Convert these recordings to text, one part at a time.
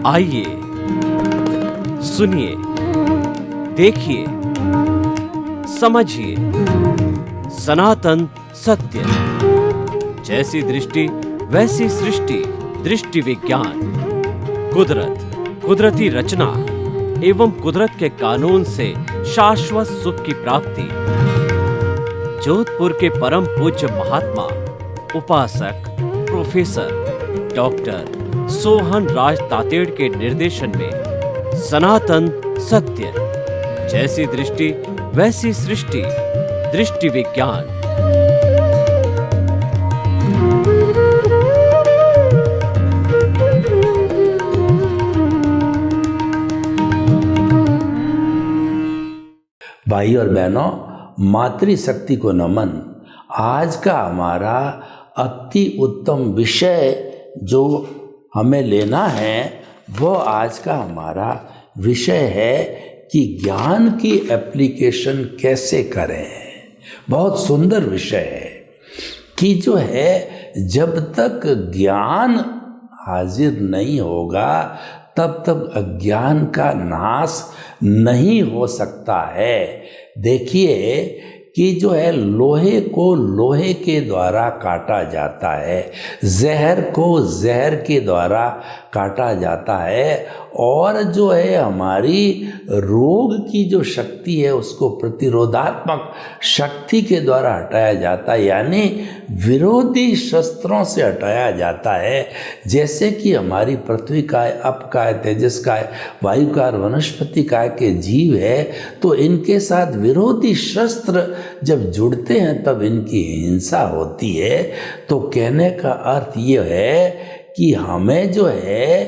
आइए सुनिए, देखिए, समझिए सनातन सत्य। जैसी दृष्टि वैसी सृष्टि, दृष्टि विज्ञान। कुदरत, कुदरती रचना एवं कुदरत के कानून से शाश्वत सुख की प्राप्ति। जोधपुर के परम पूज्य महात्मा उपासक प्रोफेसर डॉक्टर सोहन राज तातेड़ के निर्देशन में सनातन सत्य। जैसी दृष्टि वैसी सृष्टि, दृष्टि विज्ञान। भाई और बहनों, मातृशक्ति को नमन। आज का हमारा अति उत्तम विषय जो हमें लेना है वो आज का हमारा विषय है कि ज्ञान की एप्लीकेशन कैसे करें। बहुत सुंदर विषय है कि जो है जब तक ज्ञान हाजिर नहीं होगा तब तक अज्ञान का नाश नहीं हो सकता है। देखिए कि जो है लोहे को लोहे के द्वारा काटा जाता है, जहर को जहर के द्वारा काटा जाता है, और जो है हमारी रोग की जो शक्ति है उसको प्रतिरोधात्मक शक्ति के द्वारा हटाया जाता है, यानी विरोधी शस्त्रों से हटाया जाता है। जैसे कि हमारी पृथ्वी काय, अप काय, तेजस काय, वायु काय, वनस्पति काय के जीव है, तो इनके साथ विरोधी शस्त्र जब जुड़ते हैं तब इनकी हिंसा होती है। तो कहने का अर्थ ये है कि हमें जो है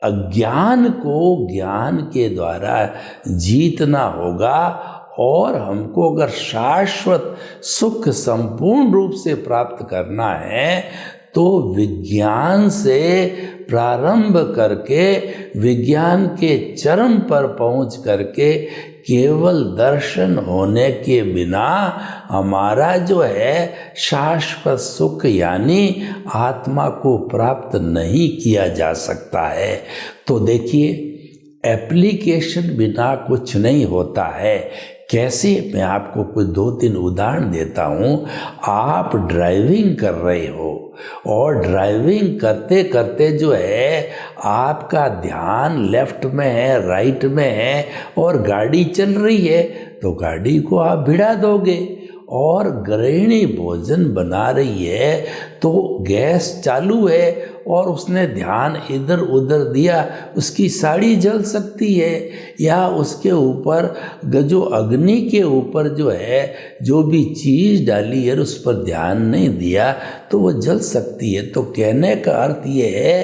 अज्ञान को ज्ञान के द्वारा जीतना होगा, और हमको अगर शाश्वत सुख संपूर्ण रूप से प्राप्त करना है तो विज्ञान से प्रारंभ करके विज्ञान के चरम पर पहुंच करके केवल दर्शन होने के बिना हमारा जो है शाश्वत सुख यानी आत्मा को प्राप्त नहीं किया जा सकता है। तो देखिए, एप्लीकेशन बिना कुछ नहीं होता है। कैसे? मैं आपको कुछ 2-3 उदाहरण देता हूँ। आप ड्राइविंग कर रहे हो और ड्राइविंग करते करते जो है आपका ध्यान लेफ्ट में है, राइट में है, और गाड़ी चल रही है, तो गाड़ी को आप भिड़ा दोगे। और गृहिणी भोजन बना रही है तो गैस चालू है और उसने ध्यान इधर उधर दिया, उसकी साड़ी जल सकती है, या उसके ऊपर जो अग्नि के ऊपर जो है जो भी चीज़ डाली है उस पर ध्यान नहीं दिया तो वो जल सकती है। तो कहने का अर्थ ये है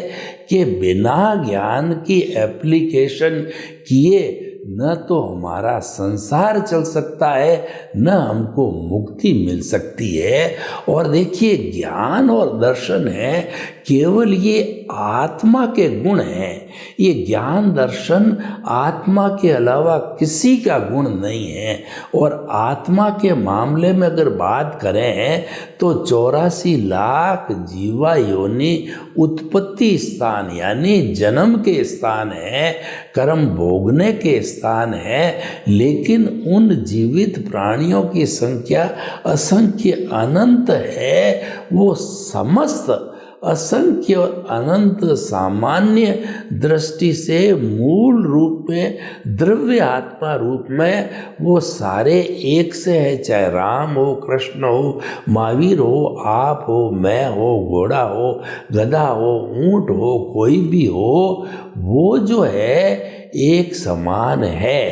कि बिना ज्ञान की एप्लीकेशन किए न तो हमारा संसार चल सकता है, न हमको मुक्ति मिल सकती है। और देखिए, ज्ञान और दर्शन है केवल ये आत्मा के गुण हैं। ये ज्ञान दर्शन आत्मा के अलावा किसी का गुण नहीं है। और आत्मा के मामले में अगर बात करें तो 84 लाख जीवा योनि उत्पत्ति स्थान यानी जन्म के स्थान है, कर्म भोगने के स्थान है, लेकिन उन जीवित प्राणियों की संख्या असंख्य अनंत है। वो समस्त असंख्य और अनंत सामान्य दृष्टि से मूल रूप में द्रव्य आत्मा रूप में वो सारे एक से है, चाहे राम हो, कृष्ण हो, महावीर हो, आप हो, मैं हो, घोड़ा हो, गधा हो, ऊंट हो, कोई भी हो, वो जो है एक समान है।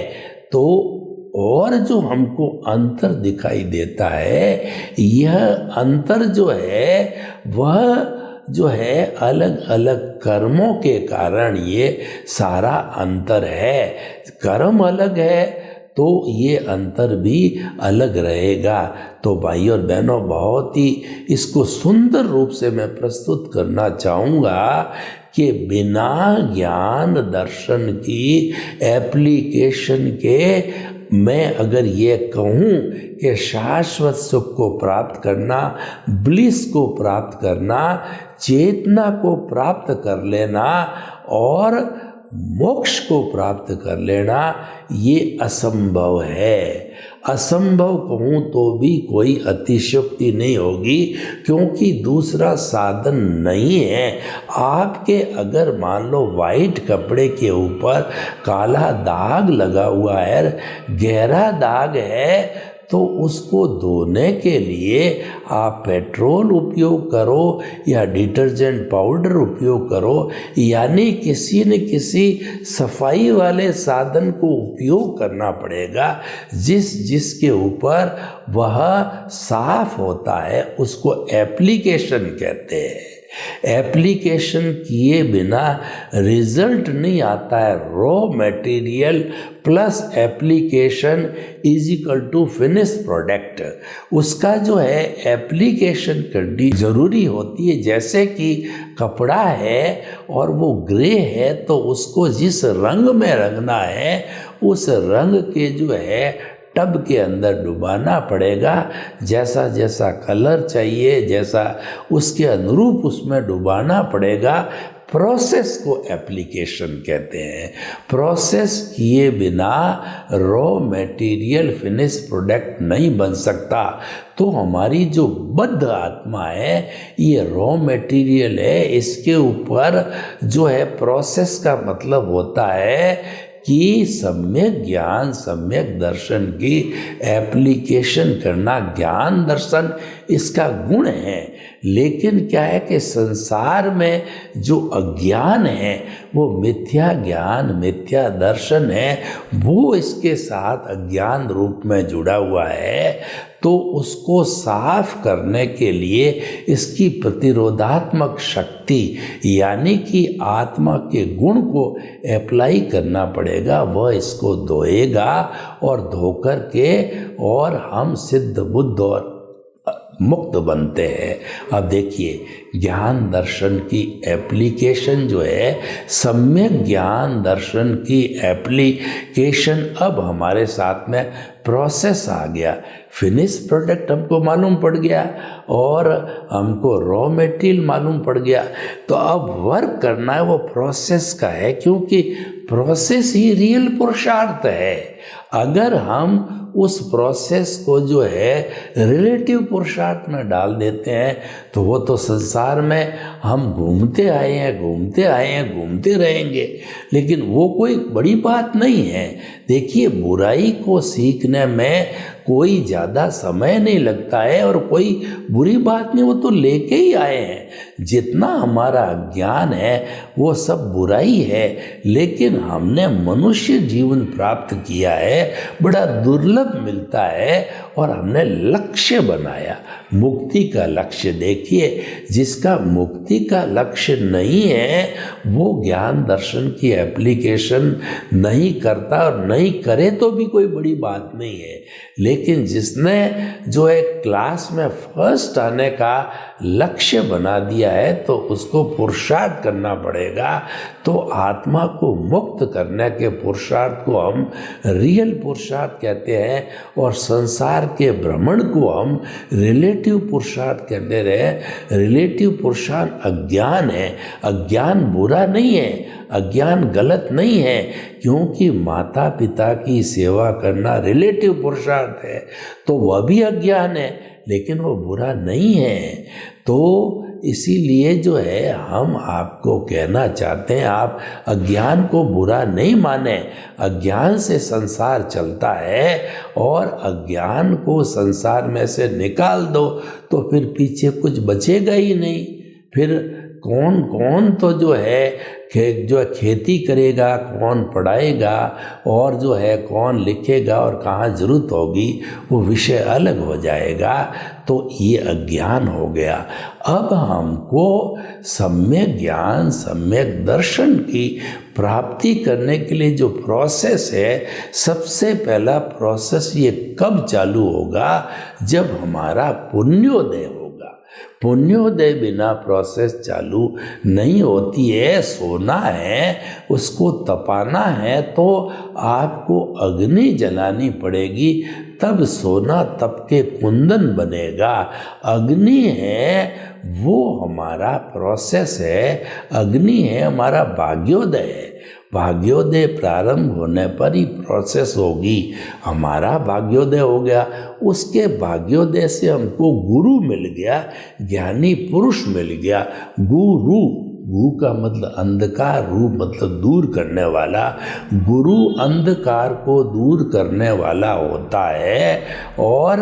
तो और जो हमको अंतर दिखाई देता है, यह अंतर जो है वह जो है अलग अलग कर्मों के कारण ये सारा अंतर है। कर्म अलग है तो ये अंतर भी अलग रहेगा। तो भाई और बहनों, बहुत ही इसको सुंदर रूप से मैं प्रस्तुत करना चाहूँगा कि बिना ज्ञान दर्शन की एप्लीकेशन के मैं अगर ये कहूँ कि शाश्वत सुख को प्राप्त करना, ब्लिस को प्राप्त करना, चेतना को प्राप्त कर लेना और मोक्ष को प्राप्त कर लेना ये असंभव है। असंभव कहूँ तो भी कोई अतिशयोक्ति नहीं होगी, क्योंकि दूसरा साधन नहीं है। आपके अगर मान लो वाइट कपड़े के ऊपर काला दाग लगा हुआ है, गहरा दाग है, तो उसको धोने के लिए आप पेट्रोल उपयोग करो या डिटर्जेंट पाउडर उपयोग करो, यानी किसी न किसी सफाई वाले साधन को उपयोग करना पड़ेगा जिसके ऊपर वह साफ होता है, उसको एप्लीकेशन कहते हैं। एप्लीकेशन किए बिना रिजल्ट नहीं आता है। Raw material plus application is equal to finish product. उसका जो है एप्लीकेशन करनी ज़रूरी होती है। जैसे कि कपड़ा है और वो ग्रे है, तो उसको जिस रंग में रंगना है उस रंग के जो है टब के अंदर डुबाना पड़ेगा। जैसा जैसा कलर चाहिए, जैसा उसके अनुरूप उसमें डुबाना पड़ेगा। प्रोसेस को एप्लीकेशन कहते हैं। प्रोसेस किए बिना रॉ मटेरियल फिनिश प्रोडक्ट नहीं बन सकता। तो हमारी जो बद्ध आत्मा है ये रॉ मटेरियल है, इसके ऊपर जो है प्रोसेस का मतलब होता है कि सम्यक ज्ञान सम्यक दर्शन की एप्लीकेशन करना। ज्ञान दर्शन इसका गुण है, लेकिन क्या है कि संसार में जो अज्ञान है वो मिथ्या ज्ञान मिथ्या दर्शन है, वो इसके साथ अज्ञान रूप में जुड़ा हुआ है। तो उसको साफ करने के लिए इसकी प्रतिरोधात्मक शक्ति यानी कि आत्मा के गुण को अप्लाई करना पड़ेगा। वह इसको धोएगा और धोकर के और हम सिद्ध बुद्ध और मुक्त बनते हैं। अब देखिए ज्ञान दर्शन की एप्लीकेशन जो है, सम्यक ज्ञान दर्शन की एप्लीकेशन अब हमारे साथ में प्रोसेस आ गया। फिनिश प्रोडक्ट हमको मालूम पड़ गया और हमको रॉ मटेरियल मालूम पड़ गया। तो अब वर्क करना है वो प्रोसेस का है, क्योंकि प्रोसेस ही रियल पुरुषार्थ है। अगर हम उस प्रोसेस को जो है रिलेटिव पुरुषार्थ में डाल देते हैं तो वो तो संसार में हम घूमते आए हैं घूमते रहेंगे, लेकिन वो कोई बड़ी बात नहीं है। देखिए बुराई को सीखने में कोई ज़्यादा समय नहीं लगता है और कोई बुरी बात नहीं, वो तो लेके ही आए हैं। जितना हमारा ज्ञान है वो सब बुराई है, लेकिन हमने मनुष्य जीवन प्राप्त किया है, बड़ा दुर्लभ मिलता है और हमने लक्ष्य बनाया मुक्ति का लक्ष्य। देखिए जिसका मुक्ति का लक्ष्य नहीं है वो ज्ञान दर्शन की एप्लीकेशन नहीं करता, और नहीं करे तो भी कोई बड़ी बात नहीं है। लेकिन जिसने जो है क्लास में फर्स्ट आने का लक्ष्य बना दिया है तो उसको पुरुषार्थ करना पड़ेगा। तो आत्मा को मुक्त करने के पुरुषार्थ को हम रियल पुरुषार्थ कहते हैं और संसार के भ्रमण को हम रिलेटिव पुरुषार्थ कहते रहे। रिलेटिव पुरुषार्थ अज्ञान है। अज्ञान बुरा नहीं है, अज्ञान गलत नहीं है, क्योंकि माता पिता की सेवा करना रिलेटिव पुरुषार्थ है। तो वह भी अज्ञान है, लेकिन वो बुरा नहीं है। तो इसीलिए जो है हम आपको कहना चाहते हैं, आप अज्ञान को बुरा नहीं माने। अज्ञान से संसार चलता है और अज्ञान को संसार में से निकाल दो तो फिर पीछे कुछ बचेगा ही नहीं। फिर कौन कौन तो जो है खेती करेगा, कौन पढ़ाएगा और जो है कौन लिखेगा और कहाँ जरूरत होगी वो विषय अलग हो जाएगा। तो ये अज्ञान हो गया। अब हमको सम्यक ज्ञान सम्यक दर्शन की प्राप्ति करने के लिए जो प्रोसेस है, सबसे पहला प्रोसेस ये कब चालू होगा, जब हमारा पुण्योदय होगा। पुण्योदय बिना प्रोसेस चालू नहीं होती है। सोना है, उसको तपाना है तो आपको अग्नि जलानी पड़ेगी, तब सोना तप के कुंदन बनेगा। अग्नि है वो हमारा प्रोसेस है, अग्नि है हमारा भाग्योदय है। भाग्योदय प्रारंभ होने पर ही प्रोसेस होगी। हमारा भाग्योदय हो गया, उसके भाग्योदय से हमको गुरु मिल गया, ज्ञानी पुरुष मिल गया। गुरु, गु का मतलब अंधकार, रू मतलब दूर करने वाला। गुरु अंधकार को दूर करने वाला होता है और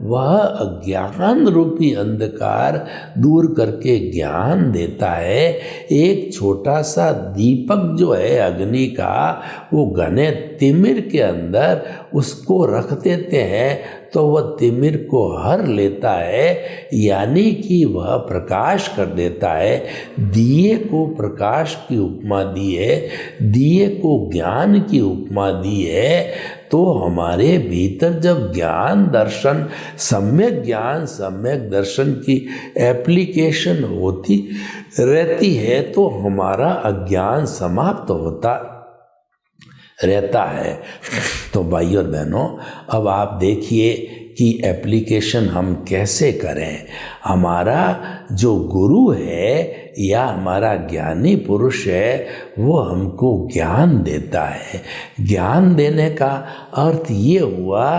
वह अज्ञान रूपी अंधकार दूर करके ज्ञान देता है। एक छोटा सा दीपक जो है अग्नि का, वो घने तिमिर के अंदर उसको रख देते हैं तो वह तिमिर को हर लेता है, यानी कि वह प्रकाश कर देता है। दिए को प्रकाश की उपमा दी है, दिए को ज्ञान की उपमा दी है। तो हमारे भीतर जब ज्ञान दर्शन, सम्यक ज्ञान सम्यक दर्शन की एप्लीकेशन होती रहती है तो हमारा अज्ञान समाप्त होता रहता है। तो भाइयों और बहनों, अब आप देखिए कि एप्लीकेशन हम कैसे करें। हमारा जो गुरु है या हमारा ज्ञानी पुरुष है वो हमको ज्ञान देता है। ज्ञान देने का अर्थ ये हुआ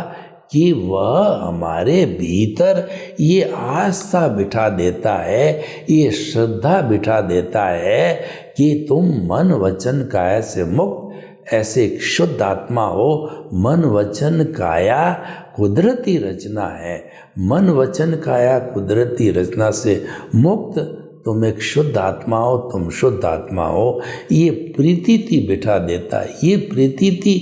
कि वह हमारे भीतर ये आस्था बिठा देता है, ये श्रद्धा बिठा देता है कि तुम मन वचन काया से मुक्त ऐसे एक शुद्ध आत्मा हो। मन वचन काया कुदरती रचना है, मन वचन काया कुदरती रचना से मुक्त तुम एक शुद्ध आत्मा हो, तुम शुद्ध आत्मा हो। ये प्रीति बिठा देता है। ये प्रीति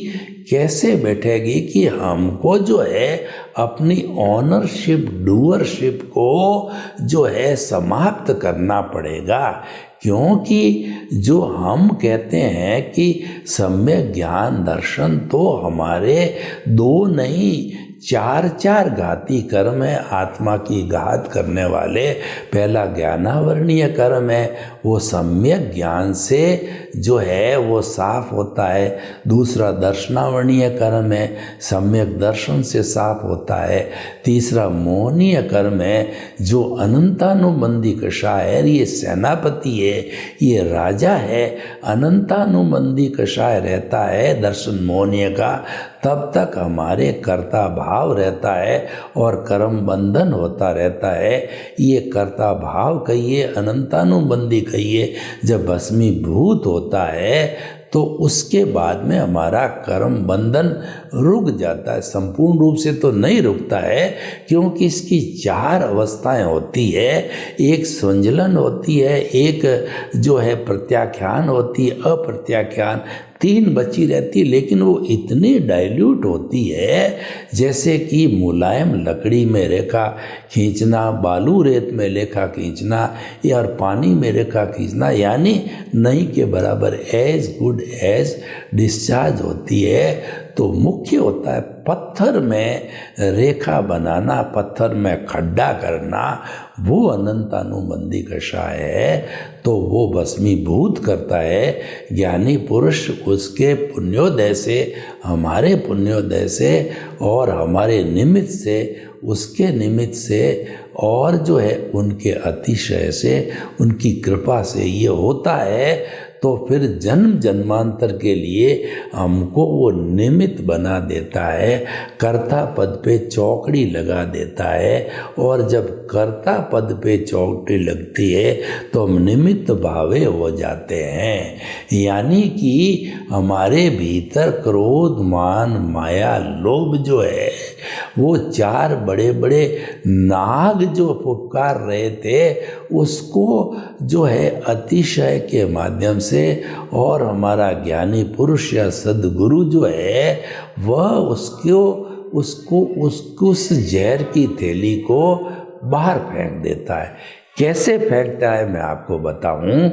कैसे बैठेगी कि हमको जो है अपनी ऑनरशिप, डूअरशिप को जो है समाप्त करना पड़ेगा। क्योंकि जो हम कहते हैं कि सम्यक ज्ञान दर्शन तो हमारे दो नहीं 4 घाती कर्म है आत्मा की घात करने वाले। पहला ज्ञानावरणीय कर्म है, वो सम्यक ज्ञान से जो है वो साफ होता है। दूसरा दर्शनावरणीय कर्म है, सम्यक दर्शन से साफ होता है। तीसरा मोहनीय कर्म है, जो अनंतानुबंधी कषाय है। ये सेनापति है, ये राजा है, अनंतानुबंधी कषाय रहता है दर्शन मोहनीय का, तब तक हमारे कर्ता भाव रहता है और कर्म बंधन होता रहता है। ये कर्ता भाव कहिए, अनंतानुबंधी कहिए, जब भस्मीभूत होता है तो उसके बाद में हमारा कर्म बंधन रुक जाता है। संपूर्ण रूप से तो नहीं रुकता है, क्योंकि इसकी 4 अवस्थाएं होती है। एक संजलन होती है, एक जो है प्रत्याख्यान होती है, अप्रत्याख्यान, 3 बची रहती है। लेकिन वो इतनी डाइल्यूट होती है जैसे कि मुलायम लकड़ी में रेखा खींचना, बालू रेत में रेखा खींचना या और पानी में रेखा खींचना, यानी नहीं के बराबर, एज गुड एज डिस्चार्ज होती है। तो मुख्य होता है पत्थर में रेखा बनाना, पत्थर में खड्डा करना, वो अनंतानुबंधी कषाय है। तो वो भस्मीभूत करता है ज्ञानी पुरुष, उसके पुण्योदय से, हमारे पुण्योदय से और हमारे निमित्त से, उसके निमित्त से और जो है उनके अतिशय से, उनकी कृपा से ये होता है। तो फिर जन्म जन्मांतर के लिए हमको वो निमित्त बना देता है, कर्ता पद पे चौकड़ी लगा देता है। और जब कर्ता पद पे चौकड़ी लगती है तो हम निमित्त भावे हो जाते हैं। यानी कि हमारे भीतर क्रोध, मान, माया, लोभ जो है वो 4 बड़े बड़े नाग जो फुफकार रहे थे, उसको जो है अतिशय के माध्यम से और हमारा ज्ञानी पुरुष या सद्गुरु जो है वह उसको उस जहर की थैली को बाहर फेंक देता है। कैसे फेंकता है मैं आपको बताऊं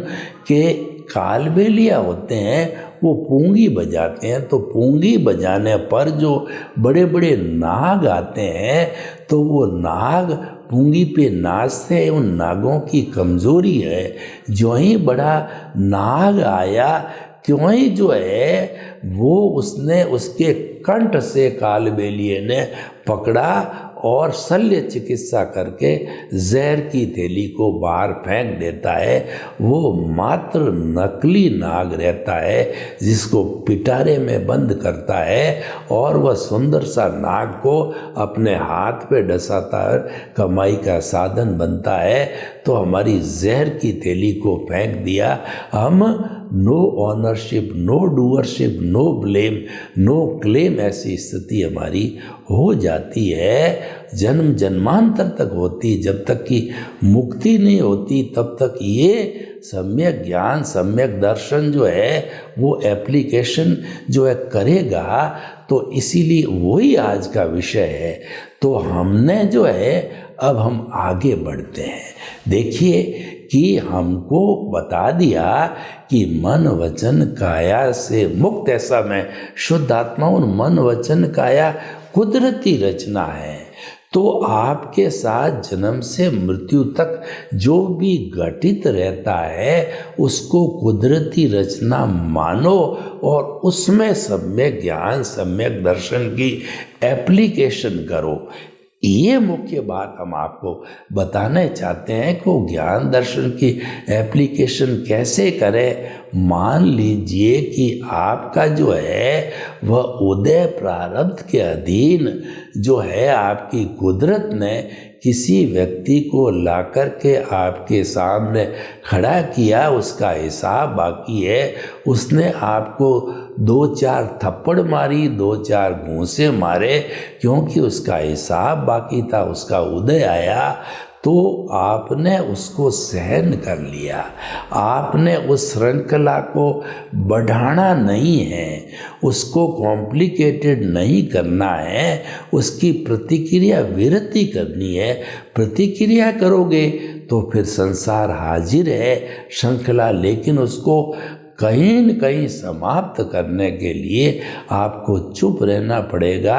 कि कालबेलिया होते हैं, वो पूंगी बजाते हैं, तो पूंगी बजाने पर जो बड़े बड़े नाग आते हैं तो वो नाग पूंगी पे नाचते हैं। उन नागों की कमजोरी है, जो ही बड़ा नाग आया क्यों ही जो है वो उसने उसके कंठ से कालबेलिए ने पकड़ा और शल्य चिकित्सा करके जहर की थैली को बाहर फेंक देता है। वो मात्र नकली नाग रहता है जिसको पिटारे में बंद करता है और वह सुंदर सा नाग को अपने हाथ पे डसाता है, कमाई का साधन बनता है। तो हमारी जहर की थैली को फेंक दिया। हम no ownership, no doership, no blame, no claim, ऐसी स्थिति हमारी हो जाती है। जन्म जन्मांतर तक होती, जब तक कि मुक्ति नहीं होती तब तक ये सम्यक ज्ञान, सम्यक दर्शन जो है वो एप्लीकेशन जो है करेगा। तो इसीलिए वही आज का विषय है। तो हमने जो है अब हम आगे बढ़ते हैं। देखिए कि हमको बता दिया कि मन वचन काया से मुक्त, ऐसा मैं शुद्ध आत्मा हूँ। मन वचन काया कुदरती रचना है। तो आपके साथ जन्म से मृत्यु तक जो भी घटित रहता है उसको कुदरती रचना मानो और उसमें सम्यक ज्ञान, सम्यक दर्शन की एप्लीकेशन करो। ये मुख्य बात हम आपको बताना चाहते हैं कि वो ज्ञान दर्शन की एप्लीकेशन कैसे करें। मान लीजिए कि आपका जो है वह उदय प्रारब्ध के अधीन जो है आपकी कुदरत ने किसी व्यक्ति को लाकर के आपके सामने खड़ा किया, उसका हिसाब बाकी है। उसने आपको 2-4 थप्पड़ मारी, 2-4 घूंसे मारे, क्योंकि उसका हिसाब बाकी था, उसका उदय आया। तो आपने उसको सहन कर लिया। आपने उस श्रृंखला को बढ़ाना नहीं है, उसको कॉम्प्लिकेटेड नहीं करना है, उसकी प्रतिक्रिया विरति करनी है। प्रतिक्रिया करोगे तो फिर संसार हाजिर है श्रृंखला, लेकिन उसको कहीं न कहीं समाप्त करने के लिए आपको चुप रहना पड़ेगा।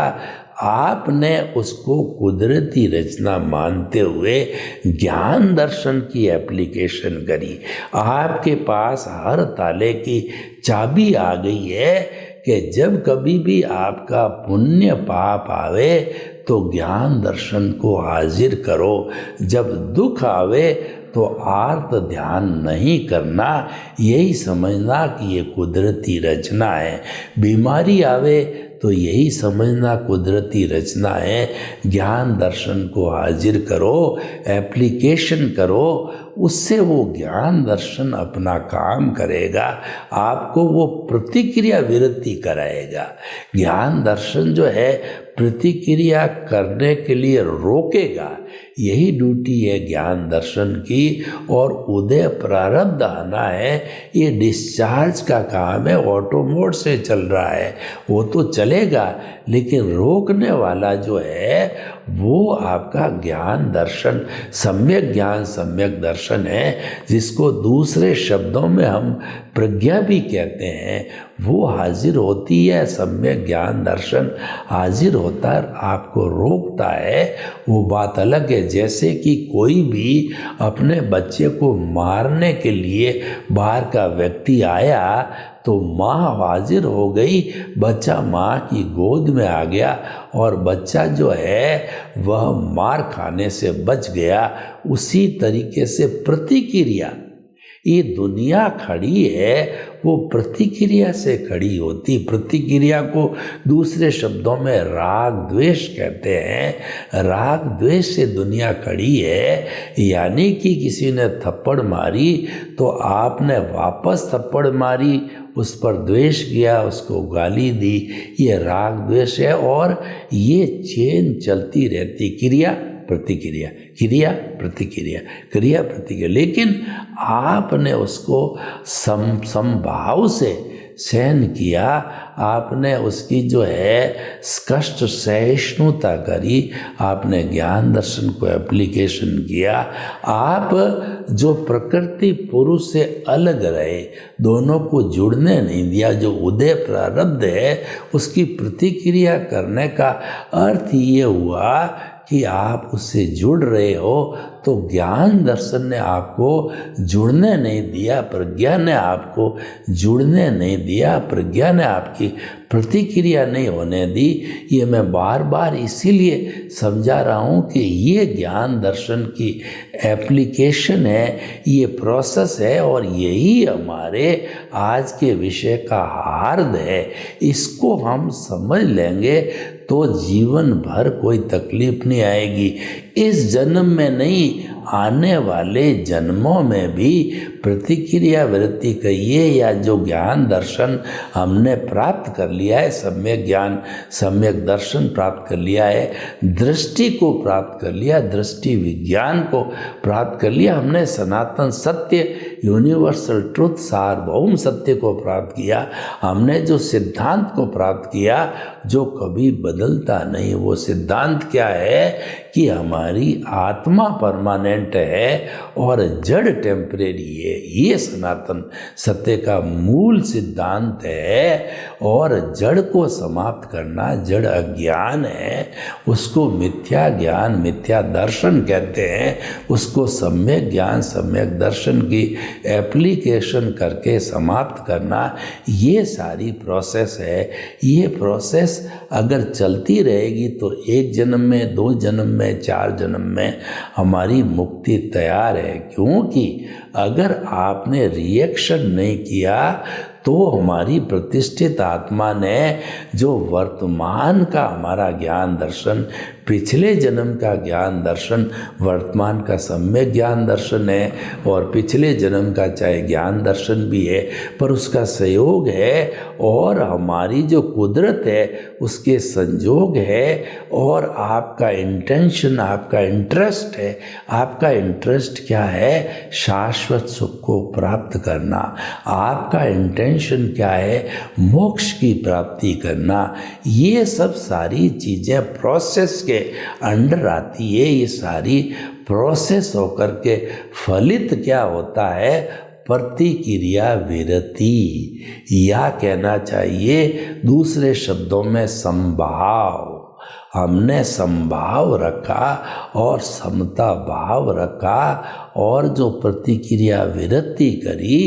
आपने उसको कुदरती रचना मानते हुए ज्ञान दर्शन की एप्लीकेशन करी। आपके पास हर ताले की चाबी आ गई है कि जब कभी भी आपका पुण्य पाप आवे तो ज्ञान दर्शन को हाजिर करो। जब दुख आवे तो आर्त ध्यान नहीं करना, यही समझना कि ये कुदरती रचना है। बीमारी आवे तो यही समझना कुदरती रचना है। ज्ञान दर्शन को हाजिर करो, एप्लीकेशन करो, उससे वो ज्ञान दर्शन अपना काम करेगा, आपको वो प्रतिक्रिया विरति कराएगा। ज्ञान दर्शन जो है प्रतिक्रिया करने के लिए रोकेगा, यही ड्यूटी है ज्ञान दर्शन की। और उदय प्रारब्ध आना है, ये डिस्चार्ज का काम है, ऑटो मोड से चल रहा है, वो तो चलेगा, लेकिन रोकने वाला जो है वो आपका ज्ञान दर्शन, सम्यक ज्ञान, सम्यक दर्शन है, जिसको दूसरे शब्दों में हम प्रज्ञा भी कहते हैं। वो हाजिर होती है, सम्यक ज्ञान दर्शन हाजिर होता है, आपको रोकता है। वो बात अलग है। जैसे कि कोई भी अपने बच्चे को मारने के लिए बाहर का व्यक्ति आया तो माँ हाजिर हो गई, बच्चा माँ की गोद में आ गया और बच्चा जो है वह मार खाने से बच गया। उसी तरीके से प्रतिक्रिया, ये दुनिया खड़ी है वो प्रतिक्रिया से खड़ी होती। प्रतिक्रिया को दूसरे शब्दों में राग द्वेष कहते हैं। राग द्वेष से दुनिया खड़ी है, यानी कि किसी ने थप्पड़ मारी तो आपने वापस थप्पड़ मारी, उस पर द्वेष किया, उसको गाली दी, ये राग द्वेष है। और ये चेन चलती रहती, क्रिया प्रतिक्रिया, क्रिया प्रतिक्रिया, क्रिया प्रतिक्रिया। लेकिन आपने उसको समभाव से सहन किया, आपने उसकी जो है कष्ट सहिष्णुता करी, आपने ज्ञान दर्शन को एप्लीकेशन किया। आप जो प्रकृति पुरुष से अलग रहे, दोनों को जुड़ने नहीं दिया, जो उदय प्रारब्ध है उसकी प्रतिक्रिया करने का अर्थ ये हुआ कि आप उससे जुड़ रहे हो, तो ज्ञान दर्शन ने आपको जुड़ने नहीं दिया, प्रज्ञा ने आपको जुड़ने नहीं दिया, प्रज्ञा ने आपकी प्रतिक्रिया नहीं होने दी। ये मैं बार बार इसीलिए समझा रहा हूँ कि ये ज्ञान दर्शन की एप्लीकेशन है, ये प्रोसेस है, और यही हमारे आज के विषय का हार्द है। इसको हम समझ लेंगे तो जीवन भर कोई तकलीफ नहीं आएगी। इस जन्म में नहीं, आने वाले जन्मों में भी प्रतिक्रिया वृत्ति कहिए या जो ज्ञान दर्शन हमने प्राप्त कर लिया है, सम्यक ज्ञान सम्यक दर्शन प्राप्त कर लिया है, दृष्टि को प्राप्त कर लिया, दृष्टि विज्ञान को प्राप्त कर लिया, हमने सनातन सत्य यूनिवर्सल ट्रुथ सार्वभौम सत्य को प्राप्त किया, हमने जो सिद्धांत को प्राप्त किया जो कभी बदलता नहीं। वो सिद्धांत क्या है कि हमारी आत्मा परमानेंट है और जड़ टेम्परेरी है। ये सनातन सत्य का मूल सिद्धांत है। और जड़ को समाप्त करना, जड़ अज्ञान है, उसको मिथ्या ज्ञान मिथ्या दर्शन कहते हैं, उसको सम्यक ज्ञान सम्यक दर्शन की एप्लीकेशन करके समाप्त करना, ये सारी प्रोसेस है। ये प्रोसेस अगर चलती रहेगी तो एक जन्म में, 2 जन्म में, 4 जन्म में हमारी मुक्ति तैयार है। क्योंकि अगर आपने रिएक्शन नहीं किया तो हमारी प्रतिष्ठित आत्मा ने जो वर्तमान का हमारा ज्ञान दर्शन, पिछले जन्म का ज्ञान दर्शन, वर्तमान का सम्यक ज्ञान दर्शन है, और पिछले जन्म का चाहे ज्ञान दर्शन भी है पर उसका सहयोग है, और हमारी जो कुदरत है उसके संजोग है, और आपका इंटेंशन, आपका इंटरेस्ट है। आपका इंटरेस्ट क्या है? शाश्वत सुख को प्राप्त करना। आपका इंटेंशन क्या है? मोक्ष की प्राप्ति करना। ये सब सारी चीज़ें प्रोसेस के अंडर आती है। ये सारी प्रोसेस होकर के फलित क्या होता है? प्रतिक्रिया विरति, या कहना चाहिए दूसरे शब्दों में संभाव। हमने संभाव रखा और समता भाव रखा और जो प्रतिक्रिया विरति करी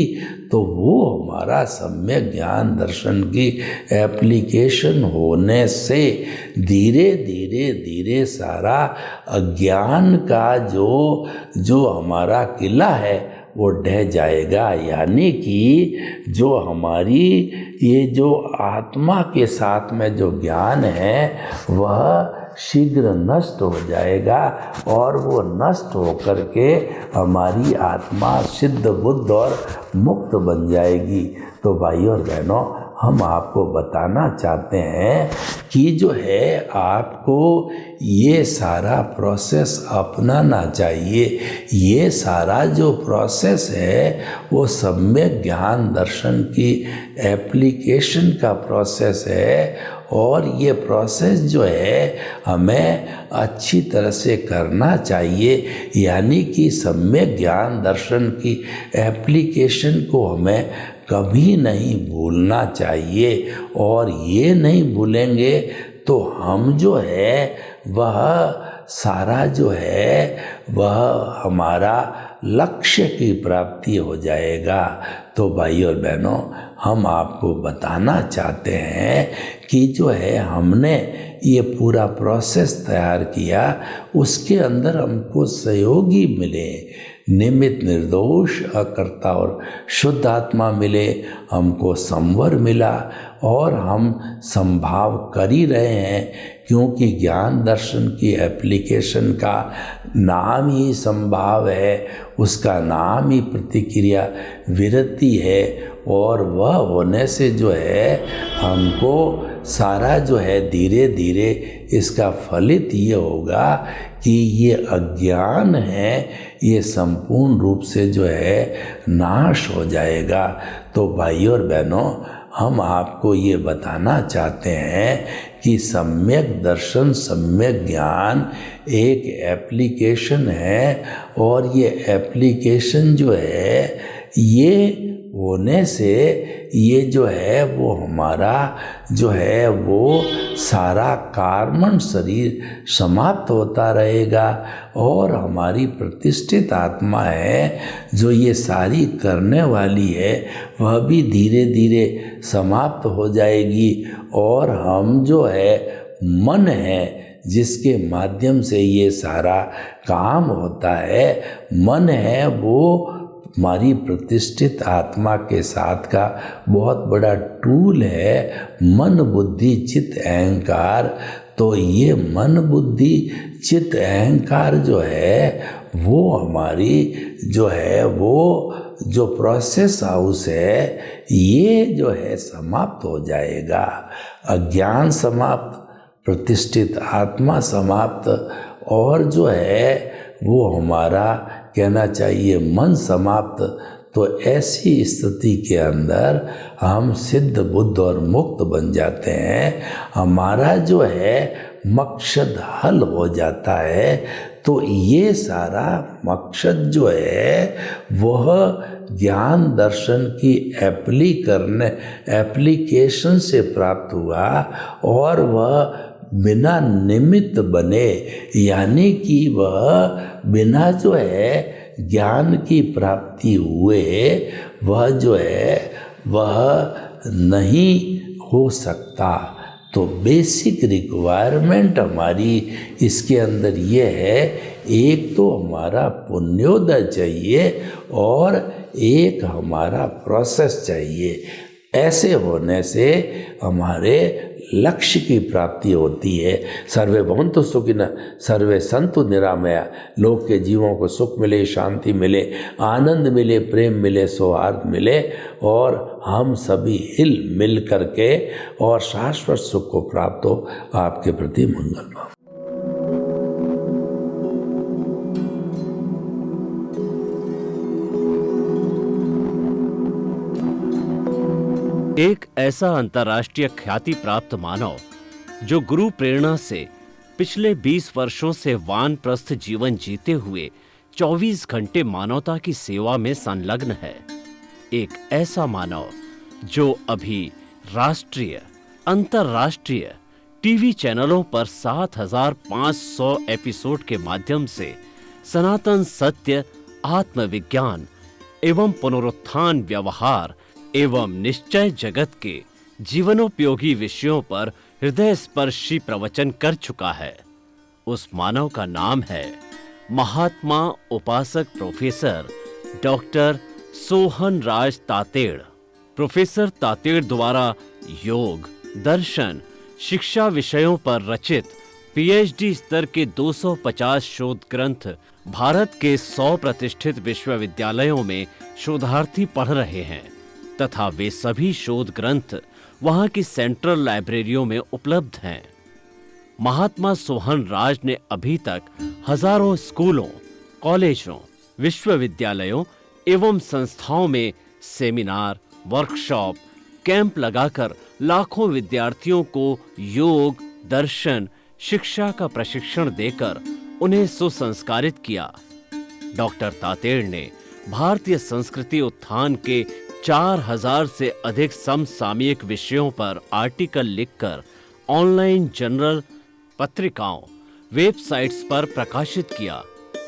तो वो हमारा सम्यक ज्ञान दर्शन की एप्लीकेशन होने से धीरे धीरे धीरे सारा अज्ञान का जो हमारा किला है वो ढह जाएगा। यानी कि जो हमारी ये जो आत्मा के साथ में जो ज्ञान है वह शीघ्र नष्ट हो जाएगा, और वो नष्ट होकर के हमारी आत्मा सिद्ध बुद्ध और मुक्त बन जाएगी। तो भाइयों और बहनों, हम आपको बताना चाहते हैं कि जो है आपको ये सारा प्रोसेस अपनाना चाहिए। ये सारा जो प्रोसेस है वो सम्यक ज्ञान दर्शन की एप्लीकेशन का प्रोसेस है, और ये प्रोसेस जो है हमें अच्छी तरह से करना चाहिए। यानी कि सम्यक ज्ञान दर्शन की एप्लीकेशन को हमें कभी नहीं भूलना चाहिए, और ये नहीं भूलेंगे तो हम जो है वह सारा जो है वह हमारा लक्ष्य की प्राप्ति हो जाएगा। तो भाई और बहनों, हम आपको बताना चाहते हैं कि जो है हमने ये पूरा प्रोसेस तैयार किया, उसके अंदर हमको सहयोगी मिले, निमित्त निर्दोष अकर्ता और शुद्ध आत्मा मिले, हमको संवर मिला, और हम संभाव कर ही रहे हैं। क्योंकि ज्ञान दर्शन की एप्लीकेशन का नाम ही संभाव है, उसका नाम ही प्रतिक्रिया विरति है, और वह होने से जो है हमको सारा जो है धीरे धीरे इसका फलित ये होगा कि ये अज्ञान है ये संपूर्ण रूप से जो है नाश हो जाएगा। तो भाइयों और बहनों, हम आपको ये बताना चाहते हैं कि सम्यक दर्शन सम्यक ज्ञान एक एप्लीकेशन है, और ये एप्लीकेशन जो है ये होने से ये जो है वो हमारा जो है वो सारा कार्बन शरीर समाप्त होता रहेगा और हमारी प्रतिष्ठित आत्मा है जो ये सारी करने वाली है वह भी धीरे धीरे समाप्त हो जाएगी और हम जो है मन है जिसके माध्यम से ये सारा काम होता है, मन है वो हमारी प्रतिष्ठित आत्मा के साथ का बहुत बड़ा टूल है। मन बुद्धि चित्त अहंकार, तो ये मन बुद्धि चित्त अहंकार जो है वो हमारी जो है वो जो प्रोसेस हाउस है ये जो है समाप्त हो जाएगा। अज्ञान समाप्त, प्रतिष्ठित आत्मा समाप्त और जो है वो हमारा कहना चाहिए मन समाप्त। तो ऐसी स्थिति के अंदर हम सिद्ध बुद्ध और मुक्त बन जाते हैं, हमारा जो है मकसद हल हो जाता है। तो ये सारा मकसद जो है वह ज्ञान दर्शन की एप्लीकेशन से प्राप्त हुआ और वह बिना निमित्त बने, यानी कि वह बिना जो है ज्ञान की प्राप्ति हुए वह जो है वह नहीं हो सकता। तो बेसिक रिक्वायरमेंट हमारी इसके अंदर ये है, एक तो हमारा पुण्योदय चाहिए और एक हमारा प्रोसेस चाहिए। ऐसे होने से हमारे लक्ष्य की प्राप्ति होती है। सर्वे भवन्तु सुखिनः, सर्वे सन्तु निरामया। लोग के जीवों को सुख मिले, शांति मिले, आनंद मिले, प्रेम मिले, सौहार्द मिले और हम सभी हिल मिल करके और शाश्वत सुख को प्राप्त हो। आपके प्रति मंगल भाव। एक ऐसा अंतर्राष्ट्रीय ख्याति प्राप्त मानव जो गुरु प्रेरणा से पिछले 20 वर्षों से वानप्रस्थ जीवन जीते हुए 24 घंटे मानवता की सेवा में संलग्न है। एक ऐसा मानव जो अभी राष्ट्रीय, अंतर्राष्ट्रीय टीवी चैनलों पर 7,500 एपिसोड के माध्यम से सनातन सत्य, आत्मविज्ञान एवं पुनरुत्थान, व्यवहार एवं निश्चय जगत के जीवनोपयोगी विषयों पर हृदय स्पर्शी प्रवचन कर चुका है। उस मानव का नाम है महात्मा उपासक प्रोफेसर डॉक्टर सोहन राज तातेड़। प्रोफेसर तातेड़ द्वारा योग, दर्शन, शिक्षा विषयों पर रचित पीएचडी स्तर के 250 शोध ग्रंथ भारत के 100 प्रतिष्ठित विश्वविद्यालयों में शोधार्थी पढ़ रहे हैं तथा वे सभी शोध ग्रंथ वहां की सेंट्रल लाइब्रेरियों में उपलब्ध हैं। महात्मा सोहन राज ने अभी तक हजारों स्कूलों, कॉलेजों, विश्वविद्यालयों एवं संस्थाओं में सेमिनार, वर्कशॉप, कैंप लगाकर लाखों विद्यार्थियों को योग, दर्शन, शिक्षा का प्रशिक्षण देकर उन्हें सुसंस्कारित किया। डॉक्टर तातेड़ ने भारतीय संस्कृति उत्थान के 4000 से अधिक समसामयिक विषयों पर आर्टिकल लिखकर ऑनलाइन जर्नल, पत्रिकाओं, वेबसाइट्स पर प्रकाशित किया,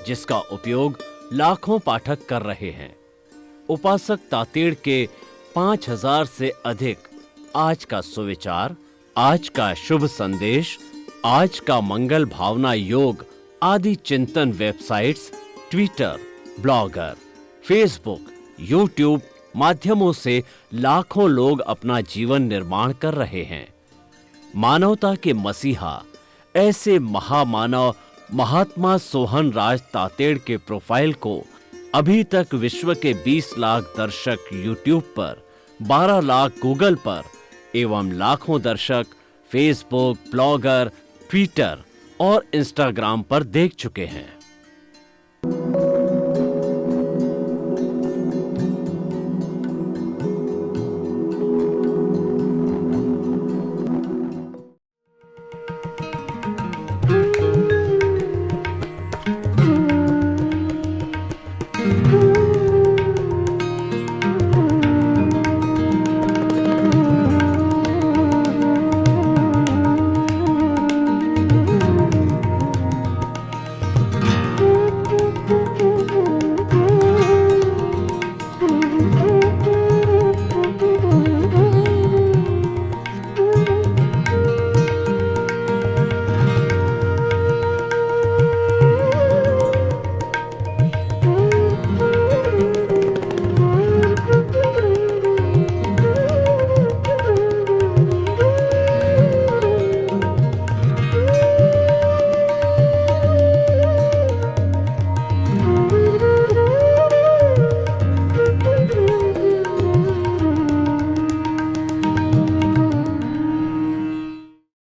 जिसका उपयोग लाखों पाठक कर रहे हैं। उपासक तातेड़ के 5000 से अधिक आज का सुविचार, आज का शुभ संदेश, आज का मंगल भावना योग आदि चिंतन websites, Twitter, blogger, Facebook, YouTube माध्यमों से लाखों लोग अपना जीवन निर्माण कर रहे हैं। मानवता के मसीहा ऐसे महामानव महात्मा सोहन राज तातेड़ के प्रोफाइल को अभी तक विश्व के 20 लाख दर्शक यूट्यूब पर, 12 लाख गूगल पर एवं लाखों दर्शक फेसबुक, ब्लॉगर, ट्विटर और इंस्टाग्राम पर देख चुके हैं।